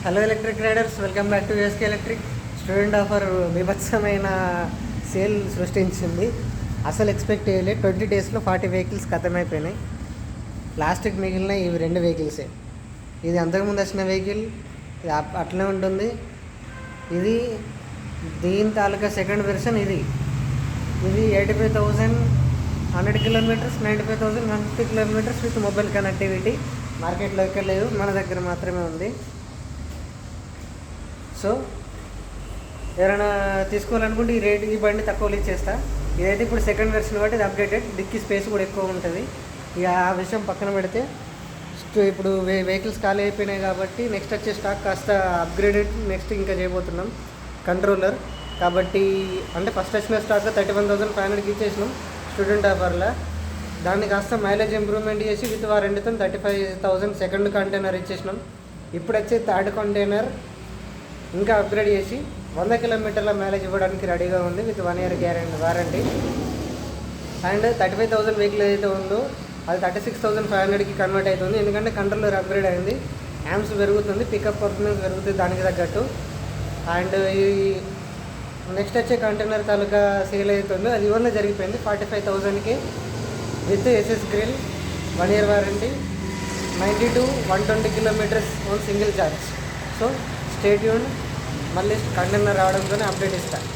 Hello electric riders, welcome back to USK electric. Student offer బీభత్సమైన sale సృష్టించింది. అసలు expect చేయలేదు. 20 డేస్లో 40 వెహికల్స్ ఖతమైపోయినాయి. లాస్ట్కి మిగిలిన ఇవి 2 వెహికల్సే. ఇది అంతకుముందు వచ్చిన వెహికల్, ఇది అట్లనే ఉంటుంది. ఇది దీని తాలూకా సెకండ్ వెర్షన్. ఇది 85,000 100 kilometres, 95,000 150 kilometres with mobile connectivity. మార్కెట్లో ఎక్కడ లేదు, మన దగ్గర మాత్రమే ఉంది. సో ఎవరైనా తీసుకోవాలనుకుంటే ఈ బండి తక్కువలో ఇచ్చేస్తా. ఇదైతే ఇప్పుడు సెకండ్ వెర్షన్ కాబట్టి ఇది అప్డేటెడ్. డిక్కీ స్పేస్ కూడా ఎక్కువ ఉంటుంది. ఇక ఆ విషయం పక్కన పెడితే ఇప్పుడు వెహికల్స్ ఖాళీ అయిపోయినాయి కాబట్టి నెక్స్ట్ వచ్చే స్టాక్ కాస్త అప్గ్రేడెడ్ నెక్స్ట్ ఇంకా చేయబోతున్నాం. కంట్రోలర్ కాబట్టి అంటే ఫస్ట్ వచ్చిన స్టాక్ 31,500కి ఇచ్చేసినాం స్టూడెంట్ ఆఫర్లో. దాన్ని కాస్త మైలేజ్ ఇంప్రూవ్మెంట్ చేసి విత్ వారంటీతో 35,000 సెకండ్ కంటైనర్ ఇచ్చేసినాం. ఇప్పుడు వచ్చే థర్డ్ కంటైనర్ ఇంకా అప్గ్రేడ్ చేసి 100 కిలోమీటర్ల మైలేజ్ ఇవ్వడానికి రెడీగా ఉంది with 1 year warranty. And 35,000 vehicle ఏదైతే ఉందో అది 36,500కి కన్వర్ట్ అవుతుంది. ఎందుకంటే కంట్రోలర్ అప్గ్రేడ్ అయింది, యామ్స్ పెరుగుతుంది, పికప్ పర్ఫార్మెన్స్ పెరుగుతుంది దానికి తగ్గట్టు. అండ్ ఈ నెక్స్ట్ వచ్చే కంటైనర్ తాలూకా సేల్ అవుతుందో అది ఇవన్నీ జరిగిపోయింది 45,000కి with SS grill, 1 year warranty, 90 to 120 kilometres on single charge. So stay tuned. మళ్ళీ కంటైనర్ రావడంతోనే అప్డేట్ ఇస్తాను.